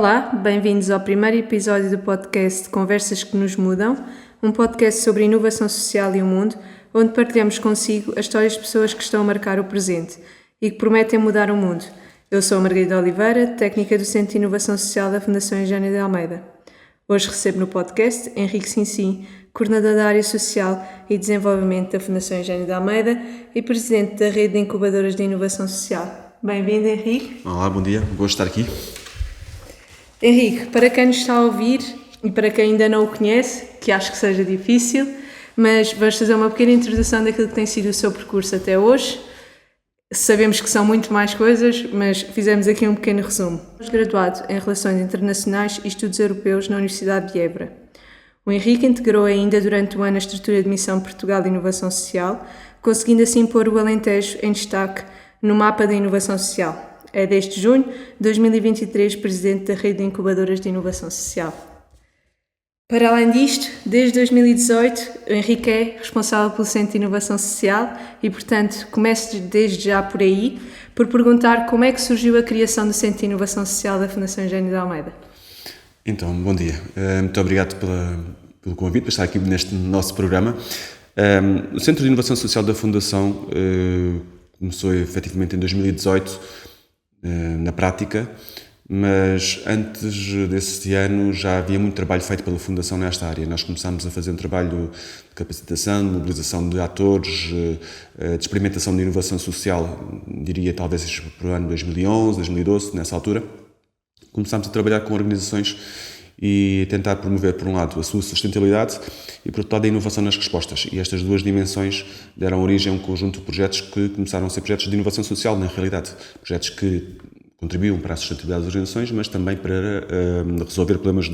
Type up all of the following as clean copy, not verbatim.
Olá, bem-vindos ao primeiro episódio do podcast Conversas que nos mudam, um podcast sobre inovação social e o mundo, onde partilhamos consigo as histórias de pessoas que estão a marcar o presente e que prometem mudar o mundo. Eu sou a Margarida Oliveira, técnica do Centro de Inovação Social da Fundação Eugénia de Almeida. Hoje recebo no podcast Henrique Sinsim, coordenador da área social e desenvolvimento da Fundação Eugénia de Almeida e presidente da rede de incubadoras de inovação social. Bem-vindo, Henrique. Olá, bom dia, gosto de estar aqui. Henrique, para quem nos está a ouvir e para quem ainda não o conhece, que acho que seja difícil, mas vamos fazer uma pequena introdução daquilo que tem sido o seu percurso até hoje. Sabemos que são muito mais coisas, mas fizemos aqui um pequeno resumo. Graduado em Relações Internacionais e Estudos Europeus na Universidade de Évora. O Henrique integrou ainda durante o ano a estrutura de Missão Portugal de Inovação Social, conseguindo assim pôr o Alentejo em destaque no mapa da inovação social. É desde junho de 2023 presidente da rede de incubadoras de inovação social. Para além disto, desde 2018, o Henrique é responsável pelo Centro de Inovação Social e, portanto, começo desde já por aí, por perguntar como é que surgiu a criação do Centro de Inovação Social da Fundação Eugénia de Almeida. Então, bom dia. Muito obrigado pelo convite para estar aqui neste nosso programa. O Centro de Inovação Social da Fundação começou efetivamente em 2018, na prática, mas antes desse ano já havia muito trabalho feito pela Fundação nesta área. Nós começámos a fazer um trabalho de capacitação, de mobilização de atores, de experimentação de inovação social, diria talvez para o ano 2011, 2012, nessa altura. Começámos a trabalhar com organizações e tentar promover, por um lado, a sua sustentabilidade e, por outro lado, a inovação nas respostas. E estas duas dimensões deram origem a um conjunto de projetos que começaram a ser projetos de inovação social, na realidade. Projetos que contribuíam para a sustentabilidade das organizações, mas também para resolver problemas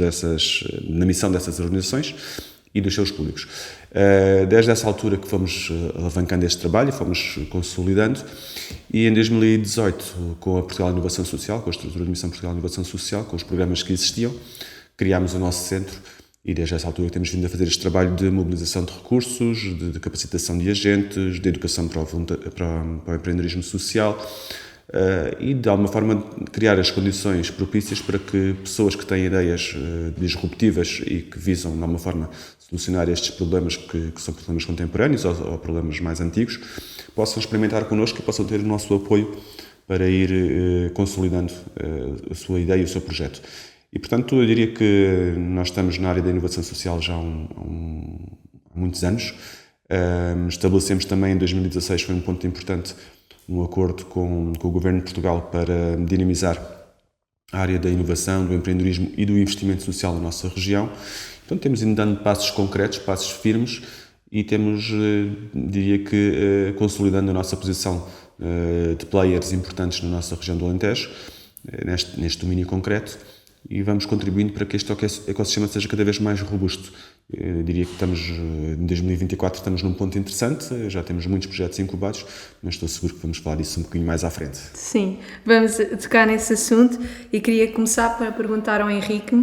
na missão dessas organizações e dos seus públicos. Desde essa altura que fomos alavancando este trabalho, fomos consolidando, e em 2018, com a Portugal Inovação Social, com a estrutura de Missão Portugal Inovação Social, com os programas que existiam, criámos o nosso centro e desde essa altura temos vindo a fazer este trabalho de mobilização de recursos, de capacitação de agentes, de educação para o empreendedorismo social e de alguma forma criar as condições propícias para que pessoas que têm ideias disruptivas e que visam de alguma forma solucionar estes problemas que são problemas contemporâneos ou problemas mais antigos, possam experimentar connosco e possam ter o nosso apoio para ir consolidando a sua ideia e o seu projeto. E, portanto, eu diria que nós estamos na área da inovação social já há muitos anos. Estabelecemos também, em 2016, foi um ponto importante, um acordo com o Governo de Portugal para dinamizar a área da inovação, do empreendedorismo e do investimento social na nossa região. Então, temos ido dando passos concretos, passos firmes e temos, diria que, consolidando a nossa posição de players importantes na nossa região do Alentejo, neste domínio concreto, e vamos contribuindo para que este ecossistema seja cada vez mais robusto. Eu diria que em 2024 estamos num ponto interessante, já temos muitos projetos incubados, mas estou seguro que vamos falar disso um bocadinho mais à frente. Sim, vamos tocar nesse assunto e queria começar para perguntar ao Henrique,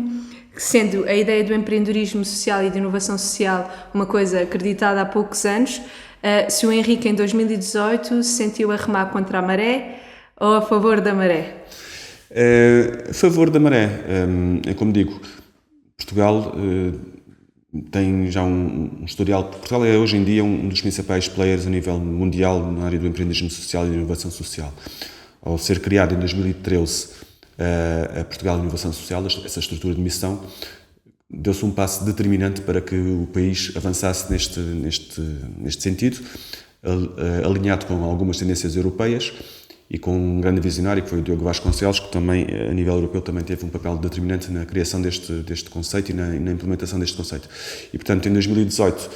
sendo a ideia do empreendedorismo social e de inovação social uma coisa acreditada há poucos anos, se o Henrique em 2018 se sentiu a remar contra a maré ou a favor da maré? A favor da maré, é como digo, Portugal tem já um historial. Portugal é hoje em dia um dos principais players a nível mundial na área do empreendedorismo social e da inovação social. Ao ser criado em 2013 a Portugal Inovação Social, essa estrutura de missão, deu-se um passo determinante para que o país avançasse neste sentido, alinhado com algumas tendências europeias, e com um grande visionário, que foi o Diogo Vasconcelos, que também, a nível europeu, também teve um papel determinante na criação deste conceito e na implementação deste conceito. E, portanto, em 2018,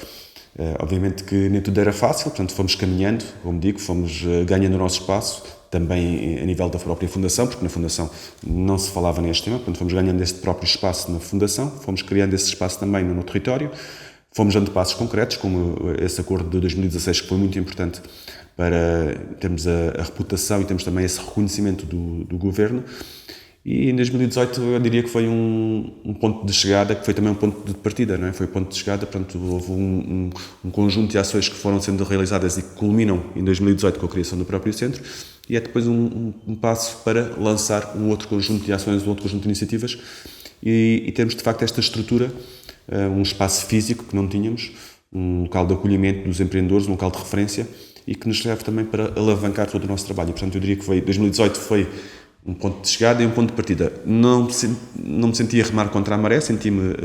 obviamente que nem tudo era fácil, portanto, fomos caminhando, como digo, fomos ganhando o nosso espaço, também a nível da própria Fundação, porque na Fundação não se falava neste tema, portanto, fomos ganhando este próprio espaço na Fundação, fomos criando esse espaço também no território, fomos dando passos concretos, como esse acordo de 2016, que foi muito importante para termos a reputação e temos também esse reconhecimento do Governo. E em 2018 eu diria que foi um ponto de chegada, que foi também um ponto de partida, não é? Foi um ponto de chegada, portanto houve um conjunto de ações que foram sendo realizadas e que culminam em 2018 com a criação do próprio centro, e é depois um passo para lançar um outro conjunto de ações, um outro conjunto de iniciativas e termos de facto esta estrutura, um espaço físico que não tínhamos, um local de acolhimento dos empreendedores, um local de referência e que nos serve também para alavancar todo o nosso trabalho. E, portanto, eu diria que 2018 foi um ponto de chegada e um ponto de partida. Não me sentia remar contra a maré, senti-me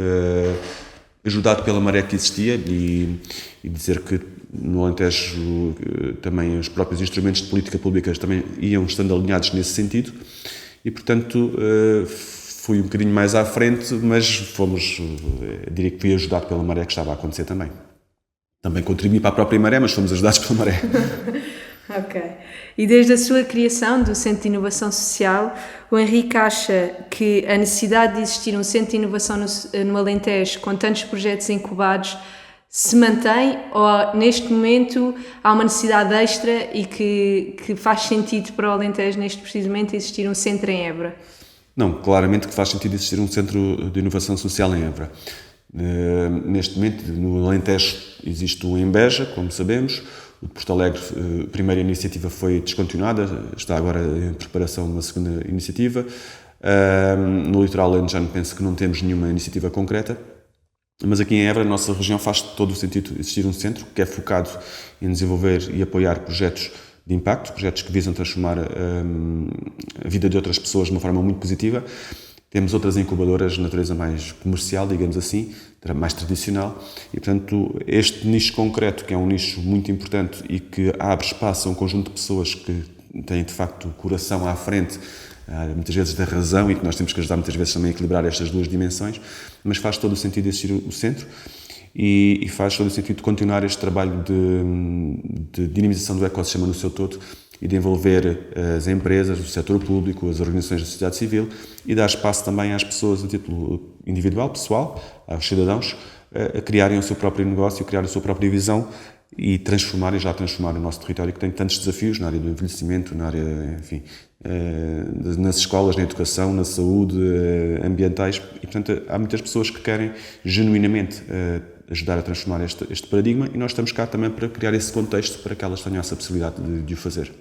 ajudado pela maré que existia e dizer que no Alentejo também os próprios instrumentos de política pública também iam estando alinhados nesse sentido e, portanto, fui um bocadinho mais à frente, mas diria que fui ajudado pela maré que estava a acontecer também. Também contribuí para a própria maré, mas fomos ajudados pela maré. Ok. E desde a sua criação do Centro de Inovação Social, o Henrique acha que a necessidade de existir um Centro de Inovação no Alentejo com tantos projetos incubados se mantém ou neste momento há uma necessidade extra e que faz sentido para o Alentejo neste preciso momento existir um centro em Évora? Não, claramente que faz sentido existir um Centro de Inovação Social em Évora. Neste momento, no Alentejo existe um em Beja, como sabemos. O de Porto Alegre, a primeira iniciativa foi descontinuada, está agora em preparação uma segunda iniciativa. No litoral alentejano penso que não temos nenhuma iniciativa concreta, mas aqui em Évora, a nossa região, faz todo o sentido existir um centro que é focado em desenvolver e apoiar projetos de impacto, projetos que visam transformar a vida de outras pessoas de uma forma muito positiva. Temos outras incubadoras de natureza mais comercial, digamos assim, mais tradicional, e portanto este nicho concreto, que é um nicho muito importante e que abre espaço a um conjunto de pessoas que têm de facto o coração à frente, muitas vezes da razão, e que nós temos que ajudar muitas vezes também a equilibrar estas duas dimensões, mas faz todo o sentido existir o centro e faz todo o sentido de continuar este trabalho de dinamização do ecossistema no seu todo e de envolver as empresas, o setor público, as organizações da sociedade civil e dar espaço também às pessoas a título individual, pessoal, aos cidadãos, a criarem o seu próprio negócio, a criar a sua própria visão e já transformar o nosso território que tem tantos desafios na área do envelhecimento, na área, enfim, nas escolas, na educação, na saúde, ambientais e, portanto, há muitas pessoas que querem genuinamente ajudar a transformar este paradigma e nós estamos cá também para criar esse contexto para que elas tenham essa possibilidade de o fazer.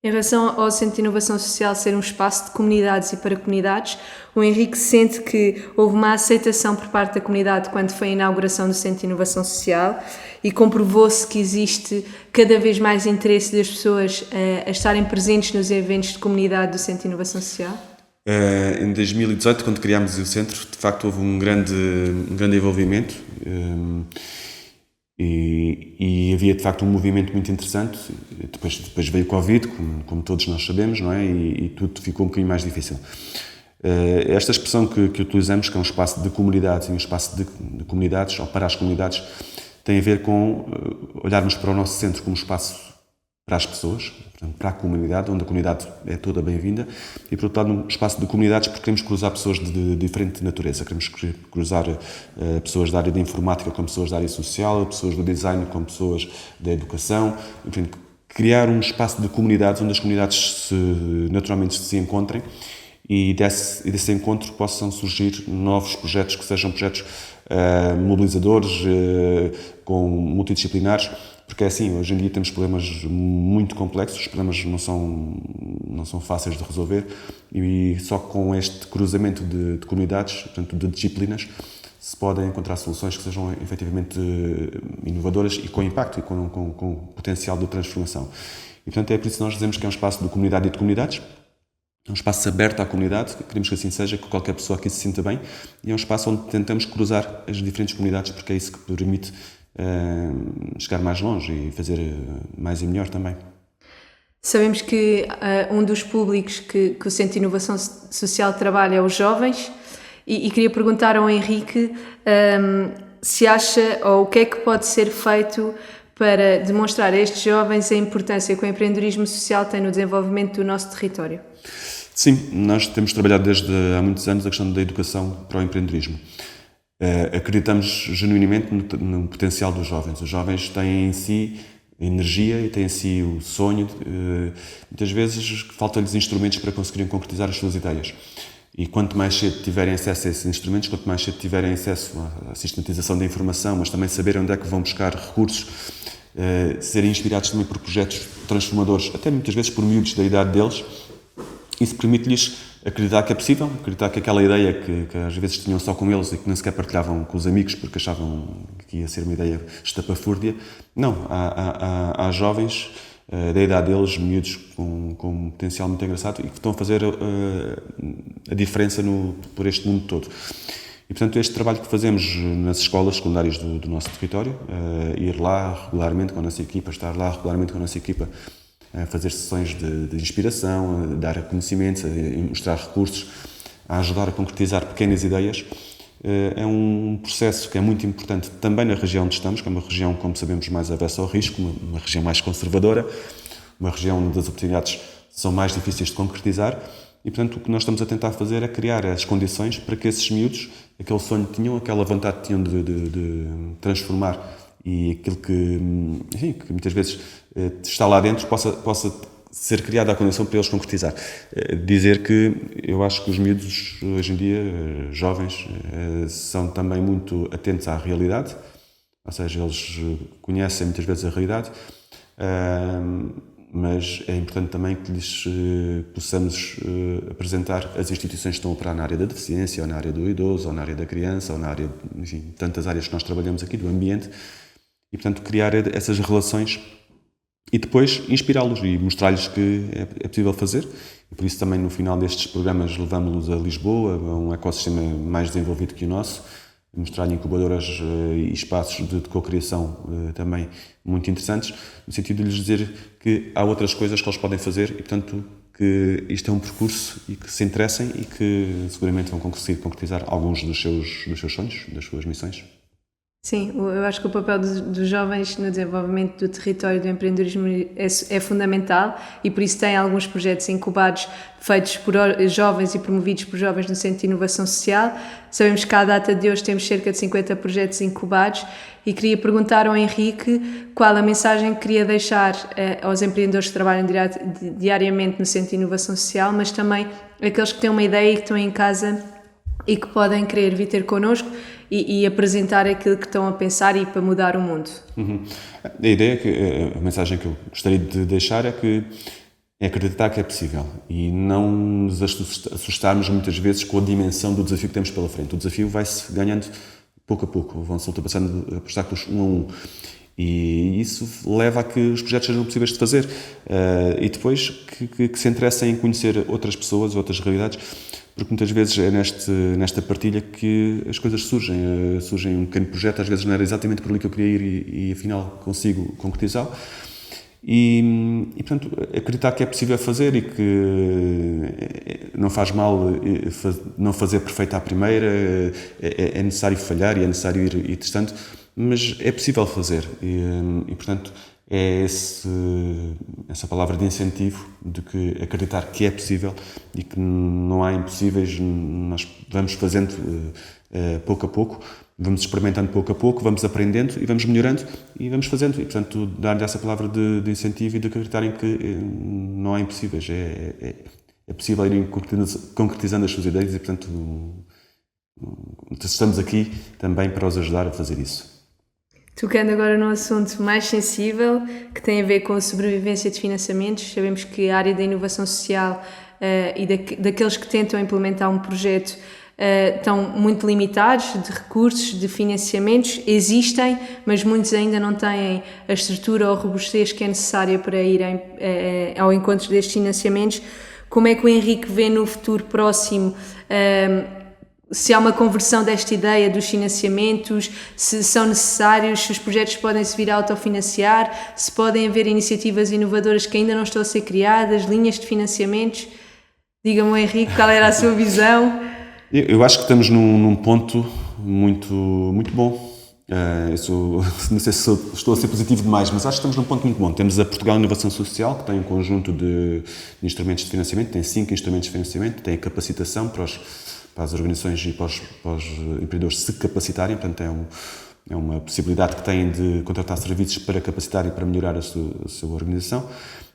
Em relação ao Centro de Inovação Social ser um espaço de comunidades e para comunidades, o Henrique sente que houve uma aceitação por parte da comunidade quando foi a inauguração do Centro de Inovação Social e comprovou-se que existe cada vez mais interesse das pessoas a estarem presentes nos eventos de comunidade do Centro de Inovação Social? Em 2018, quando criámos o centro, de facto houve um grande envolvimento e havia de facto um movimento muito interessante. Depois veio o Covid, como todos nós sabemos, não é? E tudo ficou um bocadinho mais difícil. Esta expressão que utilizamos, que é um espaço de comunidades e um espaço de comunidades, ou para as comunidades, tem a ver com olharmos para o nosso centro como um espaço para as pessoas, portanto, para a comunidade, onde a comunidade é toda bem-vinda, e por outro lado um espaço de comunidades porque queremos cruzar pessoas de diferente natureza, queremos cruzar pessoas da área da informática com pessoas da área social, pessoas do design com pessoas da educação, enfim, criar um espaço de comunidades onde as comunidades naturalmente se encontrem e desse encontro possam surgir novos projetos que sejam projetos mobilizadores, multidisciplinares, porque é assim, hoje em dia temos problemas muito complexos, os problemas não são fáceis de resolver e só com este cruzamento de comunidades, portanto de disciplinas, se podem encontrar soluções que sejam efetivamente inovadoras e com impacto e com potencial de transformação. E portanto é por isso que nós dizemos que é um espaço de comunidade e de comunidades, é um espaço aberto à comunidade, queremos que assim seja, que qualquer pessoa aqui se sinta bem, e é um espaço onde tentamos cruzar as diferentes comunidades, porque é isso que permite chegar mais longe e fazer mais e melhor também. Sabemos que um dos públicos que o Centro de Inovação Social trabalha é os jovens e queria perguntar ao Henrique se acha ou o que é que pode ser feito para demonstrar a estes jovens a importância que o empreendedorismo social tem no desenvolvimento do nosso território. Sim, nós temos trabalhado desde há muitos anos a questão da educação para o empreendedorismo. Acreditamos genuinamente no potencial dos jovens. Os jovens têm em si a energia e têm em si o sonho. Muitas vezes faltam-lhes instrumentos para conseguirem concretizar as suas ideias. E quanto mais cedo tiverem acesso a esses instrumentos, quanto mais cedo tiverem acesso à sistematização da informação, mas também saber onde é que vão buscar recursos serem inspirados também por projetos transformadores, até muitas vezes por miúdos da idade deles. Isso permite-lhes acreditar que é possível, acreditar que aquela ideia que às vezes tinham só com eles e que nem sequer partilhavam com os amigos porque achavam que ia ser uma ideia estapafúrdia. Não, há jovens da idade deles, miúdos com um potencial muito engraçado e que estão a fazer a diferença por este mundo todo. E, portanto, este trabalho que fazemos nas escolas secundárias do nosso território, ir lá regularmente com a nossa equipa, estar lá regularmente com a nossa equipa, a fazer sessões de inspiração, a dar conhecimentos, a mostrar recursos, a ajudar a concretizar pequenas ideias, é um processo que é muito importante também na região onde estamos, que é uma região, como sabemos, mais avessa ao risco, uma região mais conservadora, uma região onde as oportunidades são mais difíceis de concretizar. E, portanto, o que nós estamos a tentar fazer é criar as condições para que esses miúdos, aquele sonho que tinham, aquela vontade que tinham de transformar e aquilo que, enfim, que muitas vezes está lá dentro possa ser criada a condição para eles concretizar. Dizer que eu acho que os miúdos hoje em dia, jovens, são também muito atentos à realidade, ou seja, eles conhecem muitas vezes a realidade, mas é importante também que lhes possamos apresentar as instituições que estão a operar na área da deficiência, ou na área do idoso, ou na área da criança, ou na área, enfim, tantas áreas que nós trabalhamos aqui, do ambiente, e, portanto, criar essas relações e depois inspirá-los e mostrar-lhes que é possível fazer. E por isso também no final destes programas levamos-los a Lisboa, a um ecossistema mais desenvolvido que o nosso, mostrar-lhe incubadoras e espaços de cocriação também muito interessantes, no sentido de lhes dizer que há outras coisas que eles podem fazer e, portanto, que isto é um percurso e que se interessem e que seguramente vão conseguir concretizar alguns dos seus sonhos, das suas missões. Sim, eu acho que o papel dos jovens no desenvolvimento do território do empreendedorismo é fundamental e por isso tem alguns projetos incubados feitos por jovens e promovidos por jovens no Centro de Inovação Social. Sabemos que à data de hoje temos cerca de 50 projetos incubados e queria perguntar ao Henrique qual a mensagem que queria deixar aos empreendedores que trabalham diariamente no Centro de Inovação Social, mas também aqueles que têm uma ideia e que estão em casa e que podem querer vir ter connosco e apresentar aquilo que estão a pensar e para mudar o mundo. Uhum. A ideia, a mensagem que eu gostaria de deixar é acreditar que é possível e não nos assustarmos muitas vezes com a dimensão do desafio que temos pela frente. O desafio vai-se ganhando pouco a pouco, vão-se ultrapassando obstáculos um a um. E isso leva a que os projetos sejam possíveis de fazer e depois que se interessem em conhecer outras pessoas, outras realidades, porque muitas vezes é nesta partilha que as coisas surgem. Surge um pequeno projeto, às vezes não era exatamente por ali que eu queria ir e afinal consigo concretizá-lo. E, portanto, acreditar que é possível fazer e que não faz mal não fazer perfeito à primeira, é necessário falhar e é necessário ir testando, mas é possível fazer e portanto, é essa palavra de incentivo de que acreditar que é possível e que não há impossíveis, nós vamos fazendo pouco a pouco, vamos experimentando pouco a pouco, vamos aprendendo e vamos melhorando e vamos fazendo. E, portanto, dar-lhe essa palavra de incentivo e de acreditarem que não há impossíveis. É possível irem concretizando as suas ideias e, portanto, estamos aqui também para os ajudar a fazer isso. Tocando agora num assunto mais sensível, que tem a ver com a sobrevivência de financiamentos, sabemos que a área da inovação social e daqueles que tentam implementar um projeto estão muito limitados de recursos, de financiamentos, existem, mas muitos ainda não têm a estrutura ou a robustez que é necessária para irem ao encontro destes financiamentos. Como é que o Henrique vê no futuro próximo se há uma conversão desta ideia dos financiamentos, se são necessários, se os projetos podem se vir a autofinanciar, se podem haver iniciativas inovadoras que ainda não estão a ser criadas, linhas de financiamentos? Diga-me, Henrique, qual era a sua visão? Eu acho que estamos num ponto muito, muito bom. Não sei se estou a ser positivo demais, mas acho que estamos num ponto muito bom. Temos a Portugal Inovação Social, que tem um conjunto de instrumentos de financiamento, tem 5 instrumentos de financiamento, tem a capacitação para as organizações e para os empreendedores se capacitarem, portanto é uma possibilidade que têm de contratar serviços para capacitar e para melhorar a sua organização.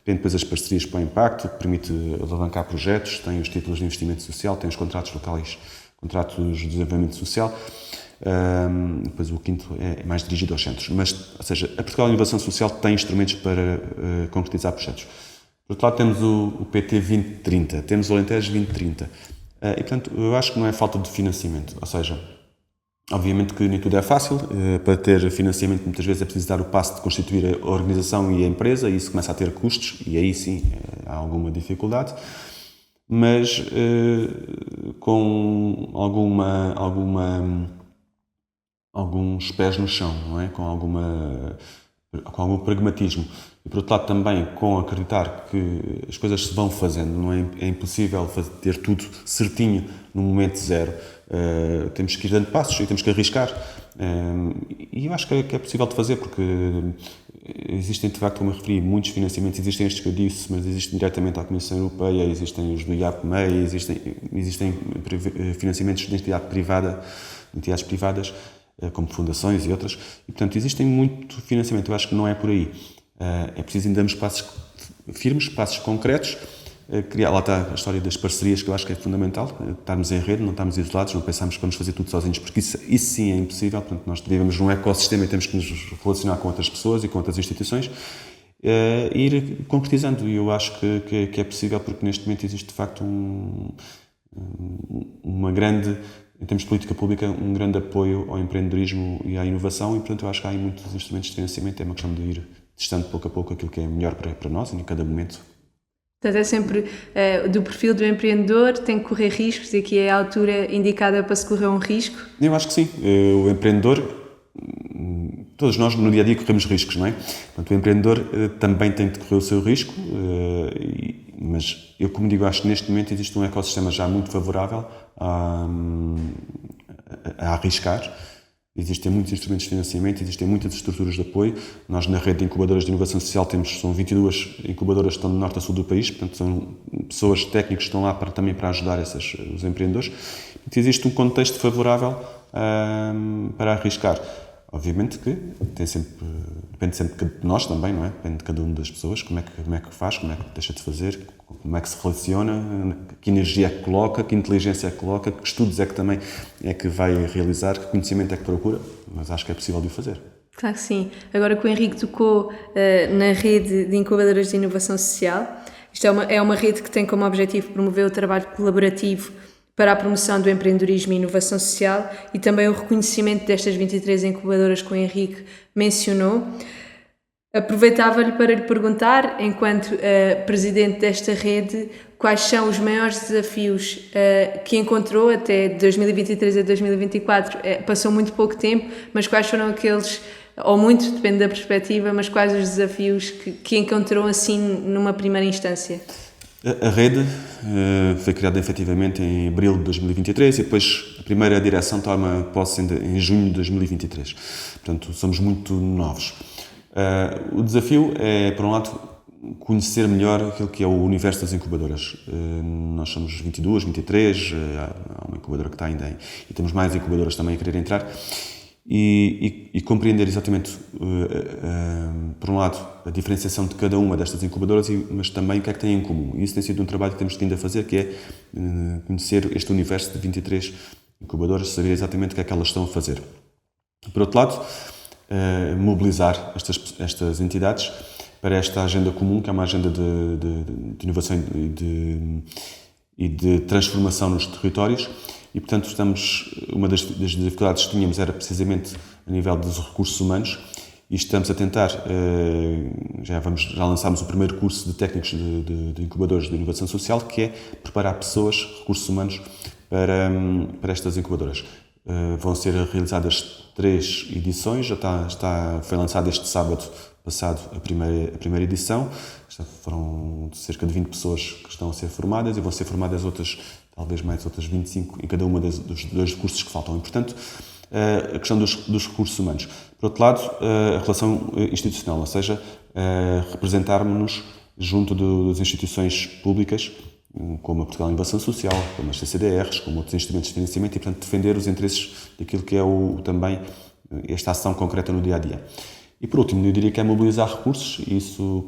Tem depois as parcerias para o impacto, que permite alavancar projetos, tem os títulos de investimento social, tem os contratos locais, contratos de desenvolvimento social. Depois o quinto é mais dirigido aos centros. Mas, ou seja, a Portugal Inovação Social tem instrumentos para concretizar projetos. Por outro lado, temos o PT 2030, temos o Alentejo 2030. E, portanto, eu acho que não é falta de financiamento. Ou seja, obviamente que nem tudo é fácil. Para ter financiamento, muitas vezes é preciso dar o passo de constituir a organização e a empresa, e isso começa a ter custos, e aí sim há alguma dificuldade. Mas com alguns pés no chão, não é? Com algum pragmatismo. E, por outro lado, também com acreditar que as coisas se vão fazendo, não é? É impossível ter tudo certinho no momento zero. Temos que ir dando passos e temos que arriscar. E eu acho que é possível de fazer, porque existem, de facto, como eu referi, muitos financiamentos. Existem estes que eu disse, mas existem diretamente à Comissão Europeia, existem os do IAPMEI, existem financiamentos de entidades privadas, como fundações e outras. E, portanto, existem muito financiamento. Eu acho que não é por aí. É preciso ainda darmos passos firmes, passos concretos. Lá está a história das parcerias, que eu acho que é fundamental. Estarmos em rede, não estarmos isolados, não pensarmos que vamos fazer tudo sozinhos, porque isso sim é impossível. Portanto, nós vivemos num ecossistema e temos que nos relacionar com outras pessoas e com outras instituições e ir concretizando. E eu acho que é possível, porque neste momento existe de facto uma grande, em termos de política pública, um grande apoio ao empreendedorismo e à inovação, e portanto eu acho que há aí muitos instrumentos de financiamento. É uma questão de ir testando pouco a pouco aquilo que é melhor para nós em cada momento. Portanto, é sempre do perfil do empreendedor, tem que correr riscos, e aqui é a altura indicada para se correr um risco? Eu acho que sim. O empreendedor, todos nós no dia a dia corremos riscos, não é? Portanto, o empreendedor também tem de correr o seu risco, mas eu, como digo, acho que neste momento existe um ecossistema já muito favorável a arriscar. Existem muitos instrumentos de financiamento, existem muitas estruturas de apoio. Nós, na rede de incubadoras de inovação social, são 22 incubadoras que estão do norte a sul do país, portanto, são pessoas técnicas que estão lá também para ajudar os empreendedores. Portanto, existe um contexto favorável para arriscar. Obviamente que depende sempre de nós também, não é? Depende de cada uma das pessoas, como é que faz, como é que deixa de fazer, como é que se relaciona, que energia é que coloca, que inteligência é que coloca, que estudos é que também é que vai realizar, que conhecimento é que procura, mas acho que é possível de o fazer. Claro que sim. Agora que o Henrique tocou na rede de incubadoras de inovação social, isto é uma rede que tem como objetivo promover o trabalho colaborativo para a promoção do empreendedorismo e inovação social e também o reconhecimento destas 23 incubadoras que o Henrique mencionou. Aproveitava-lhe para lhe perguntar, enquanto presidente desta rede, quais são os maiores desafios que encontrou até 2023 a 2024. Passou muito pouco tempo, mas quais foram aqueles, ou muito, depende da perspectiva, mas quais os desafios que encontrou assim numa primeira instância? A rede foi criada efetivamente em abril de 2023 e depois a primeira direção toma posse em junho de 2023. Portanto, somos muito novos. O desafio é, por um lado, conhecer melhor aquilo que é o universo das incubadoras. Nós somos 22, 23, há uma incubadora que está ainda e temos mais incubadoras também a querer entrar. E compreender exatamente, por um lado, a diferenciação de cada uma destas incubadoras, mas também o que é que têm em comum. E isso tem sido um trabalho que temos vindo a fazer, que é conhecer este universo de 23 incubadoras, saber exatamente o que é que elas estão a fazer. Por outro lado, mobilizar estas entidades para esta agenda comum, que é uma agenda de inovação e de transformação nos territórios. E, portanto, uma das dificuldades que tínhamos era precisamente a nível dos recursos humanos e estamos a tentar, já lançámos o primeiro curso de técnicos de incubadores de inovação social, que é preparar pessoas, recursos humanos, para estas incubadoras. Vão ser realizadas 3 edições, foi lançada este sábado passado a primeira edição. Foram cerca de 20 pessoas que estão a ser formadas e vão ser formadas talvez mais outras 25 em cada uma dos 2 cursos que faltam. E, portanto, a questão dos recursos humanos. Por outro lado, a relação institucional, ou seja, representarmos-nos junto das instituições públicas, como a Portugal Inovação Social, como as CCDRs, como outros instrumentos de financiamento e, portanto, defender os interesses daquilo que é também esta ação concreta no dia-a-dia. E, por último, eu diria que é mobilizar recursos, e isso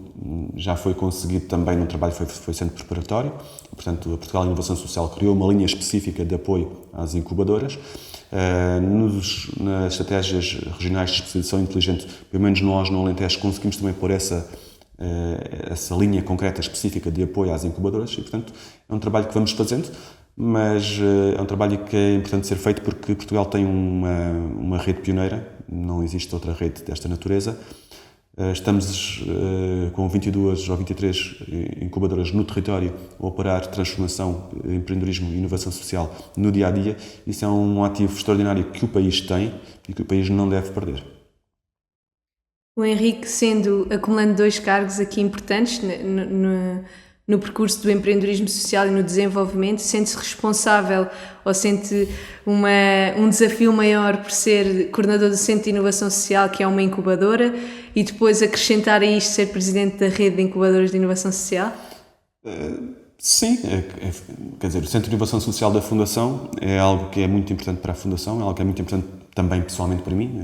já foi conseguido também num trabalho que foi sendo preparatório. Portanto, a Portugal Inovação Social criou uma linha específica de apoio às incubadoras, Nas estratégias regionais de especialização inteligente, pelo menos nós no Alentejo conseguimos também pôr essa linha concreta, específica de apoio às incubadoras e, portanto, é um trabalho que vamos fazendo, mas é um trabalho que é importante ser feito porque Portugal tem uma rede pioneira, não existe outra rede desta natureza. Estamos com 22 ou 23 incubadoras no território a operar transformação, empreendedorismo e inovação social no dia-a-dia. Isso é um ativo extraordinário que o país tem e que o país não deve perder. O Henrique, acumulando 2 cargos aqui importantes no percurso do empreendedorismo social e no desenvolvimento, sente-se responsável ou sente um desafio maior por ser coordenador do Centro de Inovação Social, que é uma incubadora, e depois acrescentar a isto ser presidente da rede de incubadoras de inovação social? Sim, quer dizer, o Centro de Inovação Social da Fundação é algo que é muito importante para a Fundação, é algo que é muito importante também pessoalmente para mim,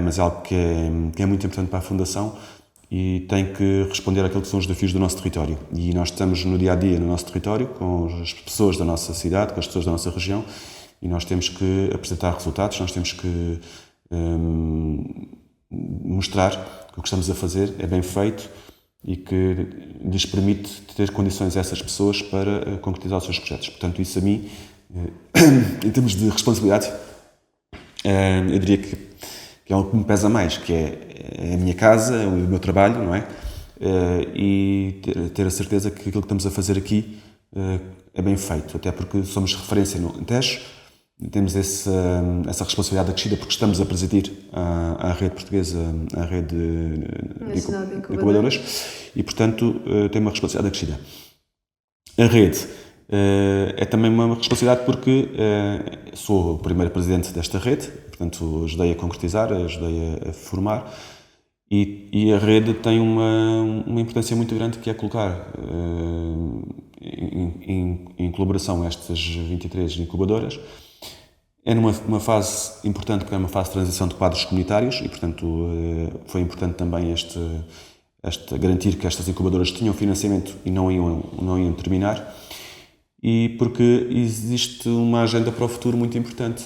mas é algo que é muito importante para a Fundação e tem que responder àquilo que são os desafios do nosso território. E nós estamos no dia-a-dia no nosso território, com as pessoas da nossa cidade, com as pessoas da nossa região, e nós temos que apresentar resultados, nós temos que mostrar que o que estamos a fazer é bem feito e que lhes permite ter condições a essas pessoas para concretizar os seus projetos. Portanto, isso a mim, em termos de responsabilidade, eu diria que é algo que me pesa mais, que é a minha casa, o meu trabalho, não é? E ter a certeza que aquilo que estamos a fazer aqui é bem feito, até porque somos referência no Alentejo, temos essa responsabilidade acrescida porque estamos a presidir à rede portuguesa, à rede de incubadoras, e, portanto, tem uma responsabilidade acrescida. A rede é também uma responsabilidade porque sou o primeiro presidente desta rede, portanto, ajudei a concretizar, ajudei a formar, e a rede tem uma importância muito grande, que é colocar em colaboração estas 23 incubadoras. É numa fase importante, porque é uma fase de transição de quadros comunitários e, portanto, foi importante também garantir que estas incubadoras tinham financiamento e não iam terminar, e porque existe uma agenda para o futuro muito importante,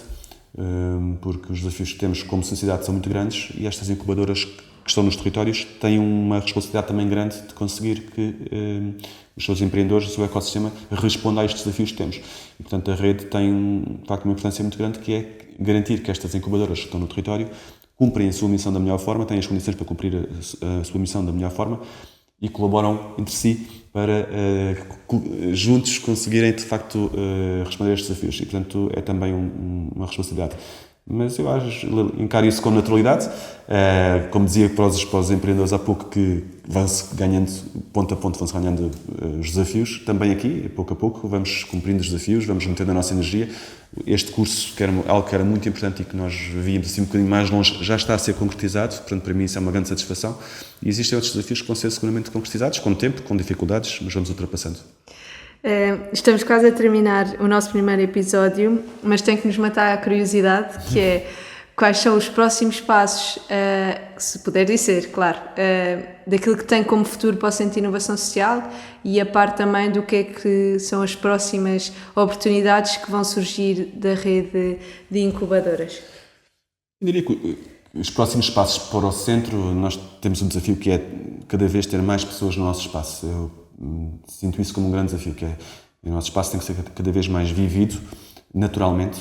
porque os desafios que temos como sociedade são muito grandes e estas incubadoras que estão nos territórios têm uma responsabilidade também grande de conseguir que os seus empreendedores, o seu ecossistema, responda a estes desafios que temos. E, portanto, a rede tem, de facto, uma importância muito grande, que é garantir que estas incubadoras que estão no território cumprem a sua missão da melhor forma, têm as condições para cumprir a sua missão da melhor forma e colaboram entre si para juntos conseguirem, de facto, responder a estes desafios. E, portanto, é também uma responsabilidade. Mas eu encaro isso com naturalidade. Como dizia para os empreendedores há pouco, que vão-se ganhando, ponto a ponto, vão-se ganhando os desafios. Também aqui, pouco a pouco, vamos cumprindo os desafios, vamos metendo a nossa energia. Este curso, que era algo que era muito importante e que nós víamos assim um bocadinho mais longe, já está a ser concretizado. Portanto, para mim isso é uma grande satisfação. E existem outros desafios que vão ser seguramente concretizados, com tempo, com dificuldades, mas vamos ultrapassando. Estamos quase a terminar o nosso primeiro episódio, mas tem que nos matar a curiosidade, que é quais são os próximos passos, se puder dizer, claro, daquilo que tem como futuro para o Centro de Inovação Social, e a parte também do que é que são as próximas oportunidades que vão surgir da rede de incubadoras. Eu diria que os próximos passos para o centro, nós temos um desafio que é cada vez ter mais pessoas no nosso espaço. Eu sinto isso como um grande desafio, que é o nosso espaço tem que ser cada vez mais vivido naturalmente.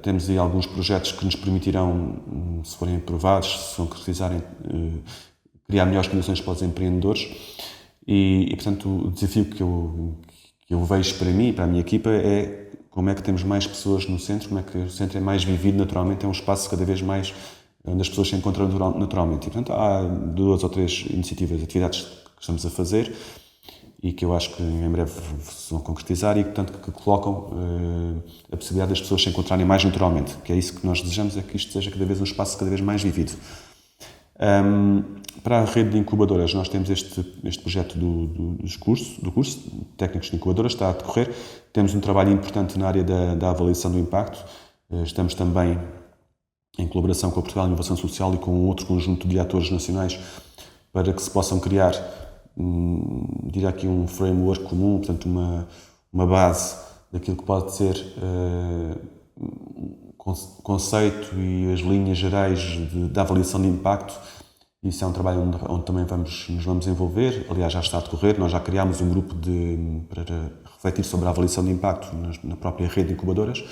Temos aí alguns projetos que nos permitirão, se forem aprovados, se concretizarem, criar melhores condições para os empreendedores e portanto, o desafio que eu vejo para mim e para a minha equipa é como é que temos mais pessoas no centro, como é que o centro é mais vivido naturalmente, é um espaço cada vez mais onde as pessoas se encontram naturalmente. E, portanto, há 2 ou 3 iniciativas, atividades que estamos a fazer e que eu acho que em breve se vão concretizar e, portanto, que colocam a possibilidade das pessoas se encontrarem mais naturalmente, que é isso que nós desejamos, é que isto seja cada vez um espaço cada vez mais vivido. Para a rede de incubadoras, nós temos este projeto do curso Técnicos de Incubadoras, está a decorrer. Temos um trabalho importante na área da avaliação do impacto. Estamos também em colaboração com a Portugal Inovação Social e com outro conjunto de atores nacionais para que se possam criar, diria aqui, um framework comum, portanto uma base daquilo que pode ser conceito e as linhas gerais da avaliação de impacto. Isso é um trabalho onde também nos vamos envolver. Aliás, já está a decorrer. Nós já criámos um grupo para refletir sobre a avaliação de impacto na própria rede de incubadoras.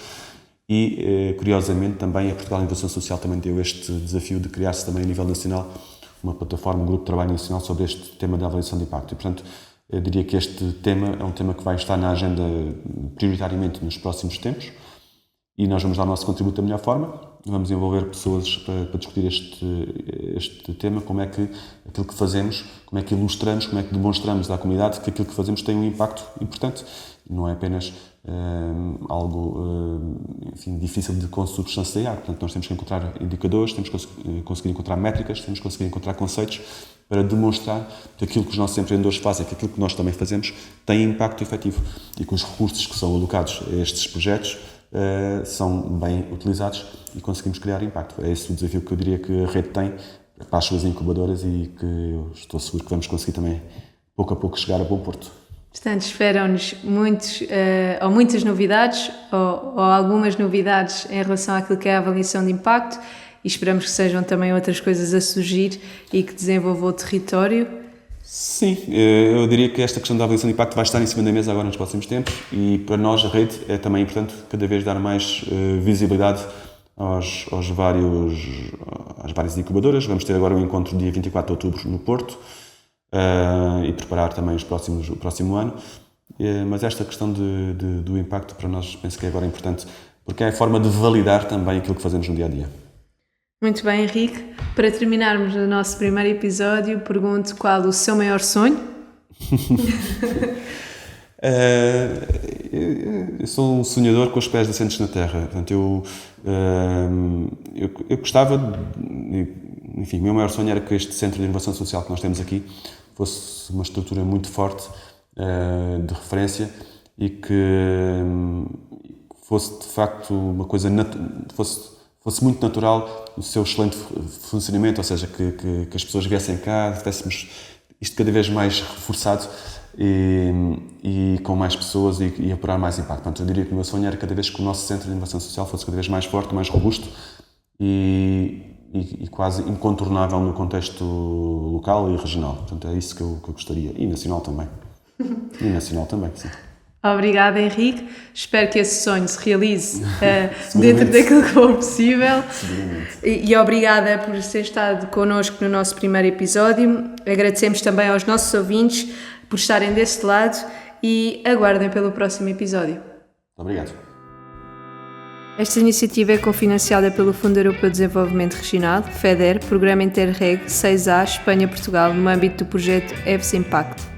E, curiosamente, também a Portugal Inovação Social também deu este desafio de criar-se também a nível nacional uma plataforma, um grupo de trabalho nacional sobre este tema da avaliação de impacto. E, portanto, eu diria que este tema é um tema que vai estar na agenda prioritariamente nos próximos tempos e nós vamos dar o nosso contributo da melhor forma. Vamos envolver pessoas para discutir este tema, como é que aquilo que fazemos, como é que ilustramos, como é que demonstramos à comunidade que aquilo que fazemos tem um impacto importante. Não é apenas algo difícil de consubstanciar. Portanto, nós temos que encontrar indicadores, temos que conseguir encontrar métricas, temos que conseguir encontrar conceitos para demonstrar que aquilo que os nossos empreendedores fazem, que aquilo que nós também fazemos, tem impacto efetivo e que os recursos que são alocados a estes projetos são bem utilizados e conseguimos criar impacto. É esse o desafio que eu diria que a rede tem para as suas incubadoras e que eu estou seguro que vamos conseguir também, pouco a pouco, chegar a bom porto. Portanto, esperam-nos muitas novidades ou algumas novidades em relação àquilo que é a avaliação de impacto e esperamos que sejam também outras coisas a surgir e que desenvolvam o território. Sim, eu diria que esta questão da avaliação de impacto vai estar em cima da mesa agora nos próximos tempos e para nós a rede é também importante cada vez dar mais visibilidade às várias incubadoras. Vamos ter agora um encontro dia 24 de outubro no Porto e preparar também o próximo ano. Mas esta questão do impacto para nós penso que é agora importante porque é a forma de validar também aquilo que fazemos no dia-a-dia. Muito bem, Henrique. Para terminarmos o nosso primeiro episódio, pergunto qual o seu maior sonho? Eu sou um sonhador com os pés assentes na terra. Portanto, eu gostava, enfim, o meu maior sonho era que este Centro de Inovação Social que nós temos aqui fosse uma estrutura muito forte de referência e que fosse de facto uma coisa fosse muito natural o seu excelente funcionamento, ou seja, que as pessoas viessem cá, tivéssemos isto cada vez mais reforçado e com mais pessoas e apurar mais impacto. Portanto, eu diria que o meu sonho era cada vez que o nosso Centro de Inovação Social fosse cada vez mais forte, mais robusto e quase incontornável no contexto local e regional. Portanto, é isso que eu gostaria. E nacional também. Sim. Obrigada, Henrique. Espero que esse sonho se realize dentro daquilo que for possível. E obrigada por ter estado connosco no nosso primeiro episódio. Agradecemos também aos nossos ouvintes por estarem desse lado e aguardem pelo próximo episódio. Obrigado. Esta iniciativa é cofinanciada pelo Fundo Europeu de Desenvolvimento Regional, FEDER, Programa Interreg 6A, Espanha-Portugal, no âmbito do projeto EVS Impact.